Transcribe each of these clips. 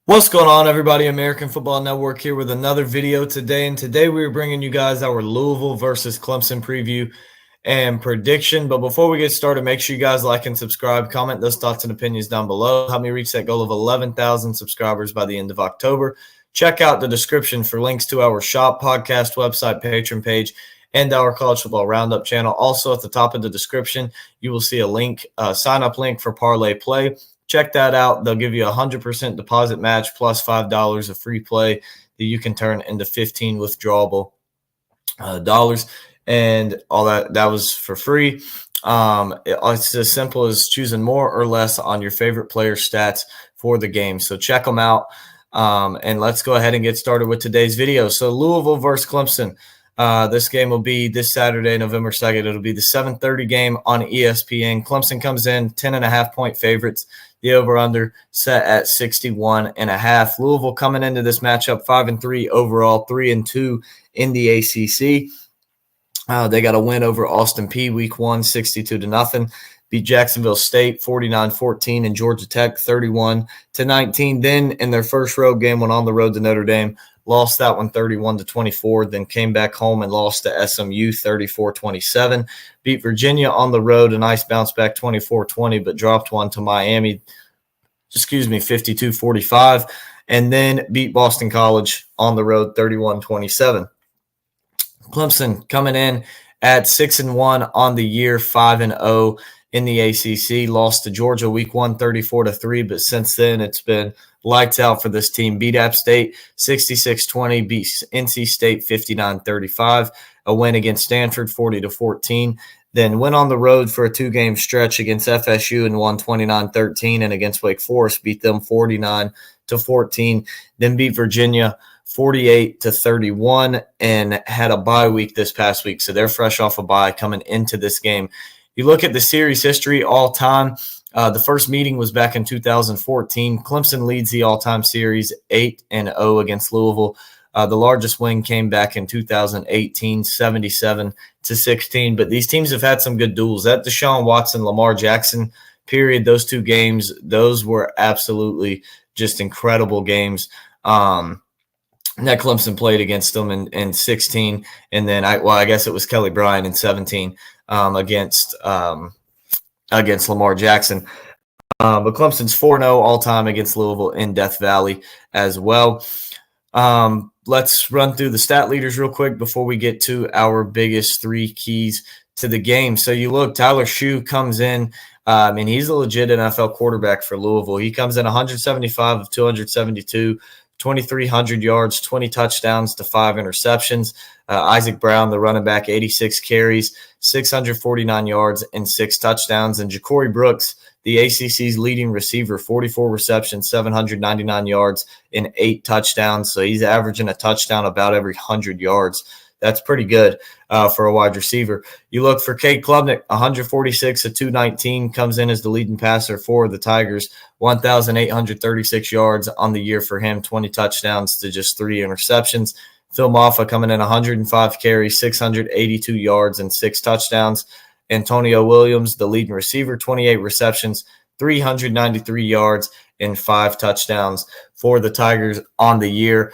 What's going on, everybody? American Football Network here with another video today. And today we are bringing you guys our Louisville versus Clemson preview and prediction. But before we get started, make sure you guys like and subscribe. Comment those thoughts and opinions down below. Help me reach that goal of 11,000 subscribers by the end of October. Check out the description for links to our shop, podcast, website, Patreon page, and our College Football Roundup channel. Also, at the top of the description, you will see a link, sign-up link for Parlay Play. Check that out. They'll give you a 100% deposit match plus $5 of free play that you can turn into 15 withdrawable dollars. And all that was for free. It's as simple as choosing more or less on your favorite player stats for the game. So check them out. And let's go ahead and get started with today's video. So Louisville versus Clemson. This game will be this Saturday, November 2nd. It'll be the 7:30 game on ESPN. Clemson comes in 10.5-point favorites. The over-under set at 61.5. Louisville coming into this matchup 5-3 overall, 3-2 in the ACC. They got a win over Austin Peay week 1, 62-0. Beat Jacksonville State 49-14 and Georgia Tech 31-19. Then in their first road game, went on the road to Notre Dame, lost that one 31-24, then came back home and lost to SMU 34-27. Beat Virginia on the road, a nice bounce back 24-20, but dropped one to Miami, 52-45, and then beat Boston College on the road 31-27. Clemson coming in at 6-1 on the year, 5-0 in the ACC. Lost to Georgia week 1, 34-3, but since then it's been lights out for this team. Beat App State 66-20, beat NC State 59-35, a win against Stanford 40-14. Then went on the road for a two-game stretch against FSU and won 29-13, and against Wake Forest beat them 49-14. Then beat Virginia 48-31 and had a bye week this past week. So they're fresh off a bye coming into this game. You look at the series history all time. The first meeting was back in 2014. Clemson leads the all-time series 8-0 against Louisville. The largest win came back in 2018, 77-16. But these teams have had some good duels. That Deshaun Watson, Lamar Jackson period, those two games, those were absolutely just incredible games. That Clemson played against them in 16, and then I guess it was Kelly Bryant in 17 against Lamar Jackson. But Clemson's 4-0 all-time against Louisville in Death Valley as well. Let's run through the stat leaders real quick before we get to our biggest three keys to the game. So you look, Tyler Shue comes in, and he's a legit NFL quarterback for Louisville. He comes in 175 of 272, 2,300 yards, 20 touchdowns to 5 interceptions. Isaac Brown, the running back, 86 carries, 649 yards, and 6 touchdowns. And Ja'Cory Brooks, the ACC's leading receiver, 44 receptions, 799 yards, and 8 touchdowns. So he's averaging a touchdown about every 100 yards. That's pretty good for a wide receiver. You look for Cade Klubnik, 146 of 219, comes in as the leading passer for the Tigers, 1,836 yards on the year for him, 20 touchdowns to just 3 interceptions. Phil Maffa coming in 105 carries, 682 yards, and 6 touchdowns. Antonio Williams, the leading receiver, 28 receptions, 393 yards, and 5 touchdowns for the Tigers on the year.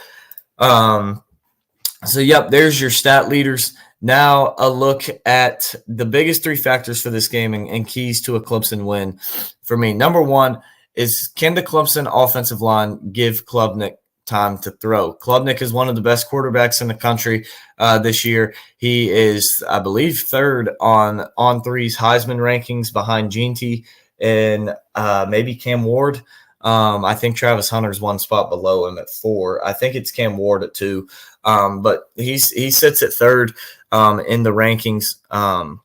So, yep, there's your stat leaders. Now a look at the biggest 3 factors for this game and keys to a Clemson win for me. Number 1 is, can the Clemson offensive line give Klubnik time to throw? Klubnik is one of the best quarterbacks in the country this year. He is, I believe, third on three's Heisman rankings behind Jeanty and maybe Cam Ward. I think Travis Hunter's one spot below him at 4. I think it's Cam Ward at 2. But he sits at third in the rankings for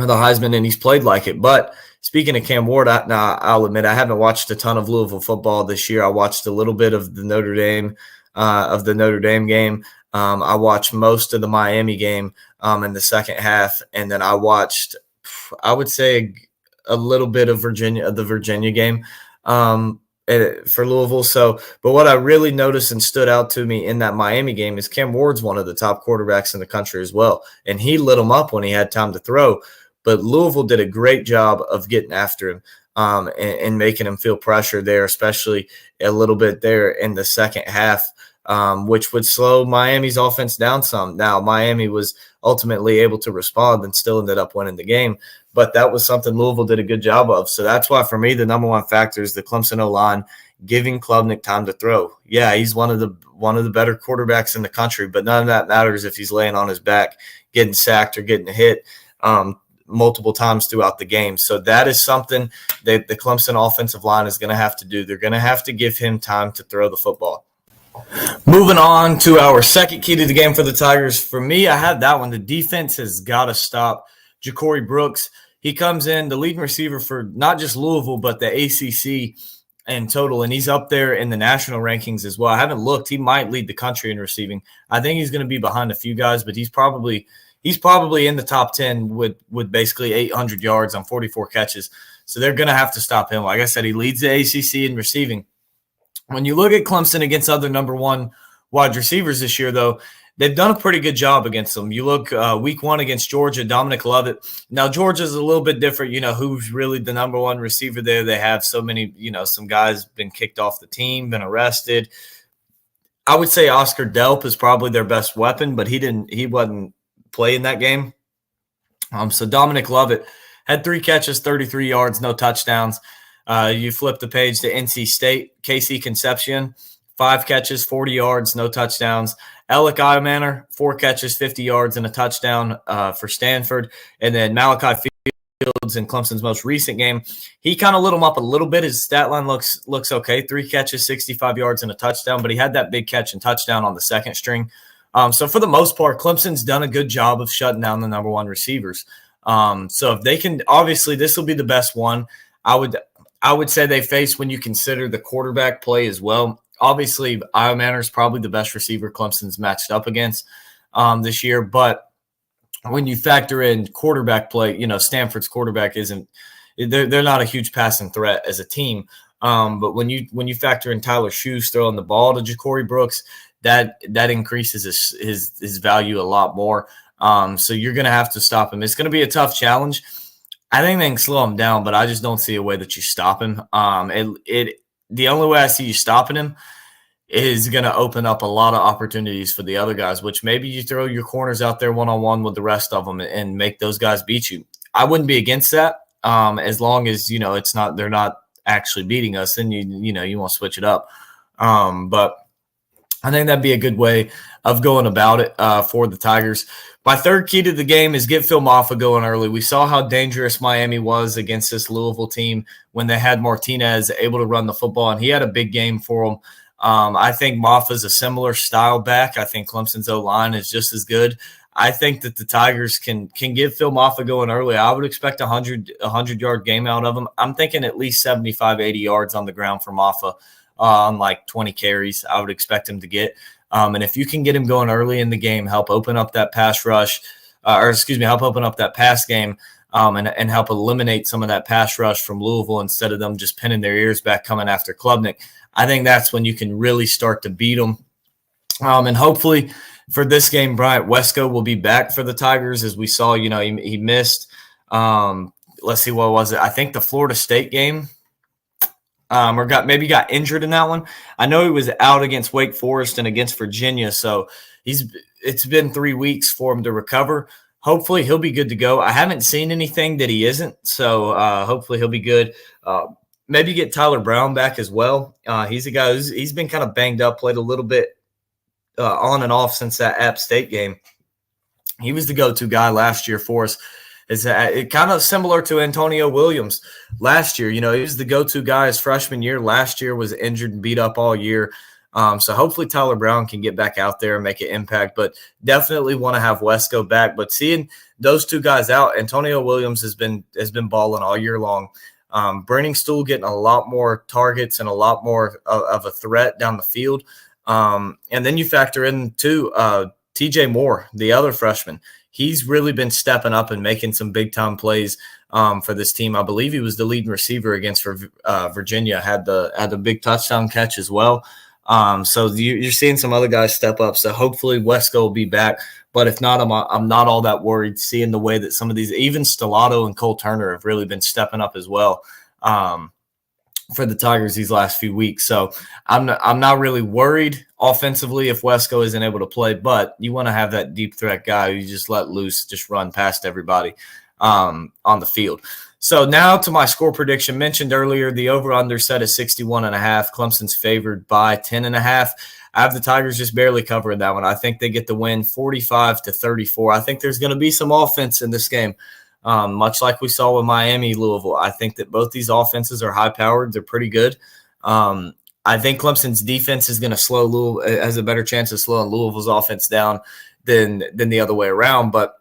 the Heisman, and he's played like it. But speaking of Cam Ward, I'll admit I haven't watched a ton of Louisville football this year. I watched a little bit of the Notre Dame game. I watched most of the Miami game in the second half, and then I watched, I would say, a little bit of the Virginia game for Louisville. So, but what I really noticed and stood out to me in that Miami game is Cam Ward's one of the top quarterbacks in the country as well, and he lit them up when he had time to throw. But Louisville did a great job of getting after him. and making him feel pressure there, especially a little bit there in the second half, which would slow Miami's offense down some. Now, Miami was ultimately able to respond and still ended up winning the game, but that was something Louisville did a good job of. So that's why, for me, the number one factor is the Clemson O-line giving Klubnik time to throw. Yeah, he's one of the better quarterbacks in the country, but none of that matters if he's laying on his back, getting sacked or getting hit multiple times throughout the game. So that is something that the Clemson offensive line is going to have to do. They're going to have to give him time to throw the football. Moving on to our second key to the game for the Tigers. For me, I had that one. The defense has got to stop Ja'Cory Brooks. He comes in, the leading receiver for not just Louisville, but the ACC in total, and he's up there in the national rankings as well. I haven't looked. He might lead the country in receiving. I think he's going to be behind a few guys, but he's probably in the top 10 with basically 800 yards on 44 catches. So they're going to have to stop him. Like I said, he leads the ACC in receiving. When you look at Clemson against other number one wide receivers this year, though, they've done a pretty good job against them. You look week one against Georgia, Dominic Lovett. Now, Georgia's a little bit different. Who's really the number one receiver there? They have so many, some guys been kicked off the team, been arrested. I would say Oscar Delp is probably their best weapon, but he wasn't playing that game. So Dominic Lovett had 3 catches, 33 yards, no touchdowns. You flip the page to NC State, Casey Concepcion, 5 catches, 40 yards, no touchdowns. Alec Imanner, 4 catches, 50 yards, and a touchdown for Stanford. And then Malachi Fields in Clemson's most recent game, he kind of lit him up a little bit. His stat line looks okay, 3 catches, 65 yards, and a touchdown, but he had that big catch and touchdown on the second string. So for the most part, Clemson's done a good job of shutting down the number one receivers. So if they can, obviously this will be the best one. I would say they face when you consider the quarterback play as well. Obviously, Imanner is probably the best receiver Clemson's matched up against this year. But when you factor in quarterback play, Stanford's quarterback they're not a huge passing threat as a team. But when you factor in Tyler Shoes throwing the ball to Ja'Cory Brooks, that increases his value a lot more. So you're going to have to stop him. It's going to be a tough challenge. I think they can slow him down, but I just don't see a way that you stop him. The only way I see you stopping him is going to open up a lot of opportunities for the other guys, which maybe you throw your corners out there one-on-one with the rest of them and make those guys beat you. I wouldn't be against that as long as, they're not actually beating us, then you want to switch it up. But I think that'd be a good way of going about it for the Tigers. My third key to the game is get Phil Maffa going early. We saw how dangerous Miami was against this Louisville team when they had Martinez able to run the football, and he had a big game for them. I think Maffa's a similar style back. I think Clemson's O-line is just as good. I think that the Tigers can get Phil Maffa going early. I would expect a 100-yard game out of him. I'm thinking at least 75, 80 yards on the ground for Maffa on like 20 carries. I would expect him to get. And if you can get him going early in the game, help open up that pass rush, help open up that pass game and help eliminate some of that pass rush from Louisville instead of them just pinning their ears back coming after Klubnik. I think that's when you can really start to beat them. And hopefully for this game, Bryant Wesco will be back for the Tigers. As we saw, he missed, let's see, what was it? I think the Florida State game. Or got injured in that one. I know he was out against Wake Forest and against Virginia, so it's been 3 weeks for him to recover. Hopefully he'll be good to go. I haven't seen anything that he isn't, so hopefully he'll be good. Maybe get Tyler Brown back as well. He's a guy he's been kind of banged up, played a little bit on and off since that App State game. He was the go-to guy last year for us. It's kind of similar to Antonio Williams last year. He was the go-to guy his freshman year. Last year was injured and beat up all year. So hopefully Tyler Brown can get back out there and make an impact, but definitely want to have Wesco back. But seeing those two guys out, Antonio Williams has been balling all year long. Brenning Stool getting a lot more targets and a lot more of a threat down the field. And then you factor in too TJ Moore, the other freshman. He's really been stepping up and making some big-time plays for this team. I believe he was the leading receiver against Virginia, had the big touchdown catch as well. So you're seeing some other guys step up. So hopefully Wesco will be back. But if not, I'm not all that worried seeing the way that some of these, even Stellato and Cole Turner, have really been stepping up as well. for the Tigers these last few weeks. So I'm not really worried offensively if Wesco isn't able to play, but you want to have that deep threat guy who you just let loose, just run past everybody on the field. So now to my score prediction. Mentioned earlier, the over-under set at 61.5. Clemson's favored by 10.5. I have the Tigers just barely covering that one. I think they get the win 45-34. I think there's going to be some offense in this game. Much like we saw with Miami, Louisville. I think that both these offenses are high-powered. They're pretty good. I think Clemson's defense is going to slow Louisville, has a better chance of slowing Louisville's offense down than the other way around. But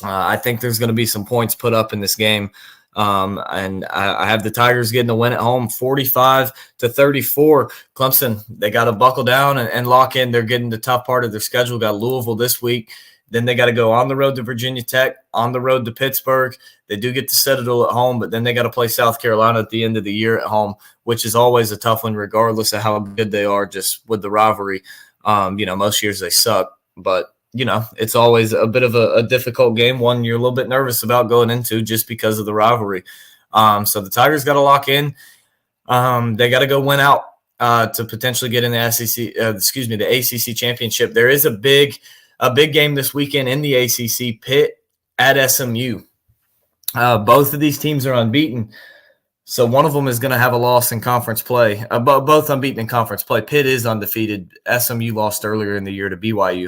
I think there's going to be some points put up in this game. And I have the Tigers getting the win at home 45-34. Clemson, they got to buckle down and lock in. They're getting the tough part of their schedule. Got Louisville this week. Then they got to go on the road to Virginia Tech, on the road to Pittsburgh. They do get the Citadel at home, but then they got to play South Carolina at the end of the year at home, which is always a tough one regardless of how good they are just with the rivalry. Most years they suck, but, it's always a bit of a difficult game, one you're a little bit nervous about going into just because of the rivalry. So the Tigers got to lock in. They got to go win out to potentially get in the the ACC championship. There is a big game this weekend in the ACC, Pitt at SMU. Both of these teams are unbeaten, so one of them is going to have a loss in conference play. Both unbeaten in conference play. Pitt is undefeated. SMU lost earlier in the year to BYU.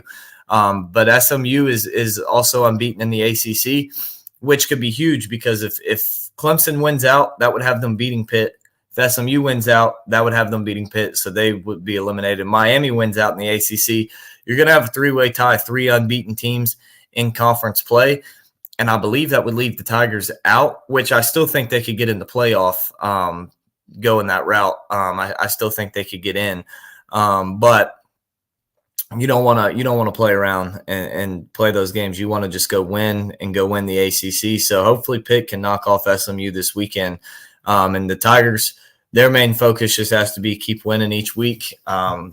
But SMU is also unbeaten in the ACC, which could be huge because if Clemson wins out, that would have them beating Pitt. If SMU wins out, that would have them beating Pitt, so they would be eliminated. Miami wins out in the ACC. You're going to have a three-way tie, 3 unbeaten teams in conference play, and I believe that would leave the Tigers out, which I still think they could get in the playoff going that route. I still think they could get in, but you don't want to play around and play those games. You want to just go win the ACC. So hopefully Pitt can knock off SMU this weekend. And the Tigers, their main focus just has to be keep winning each week.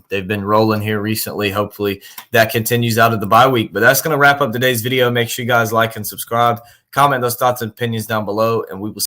They've been rolling here recently. Hopefully that continues out of the bye week. But that's going to wrap up today's video. Make sure you guys like and subscribe. Comment those thoughts and opinions down below, and we will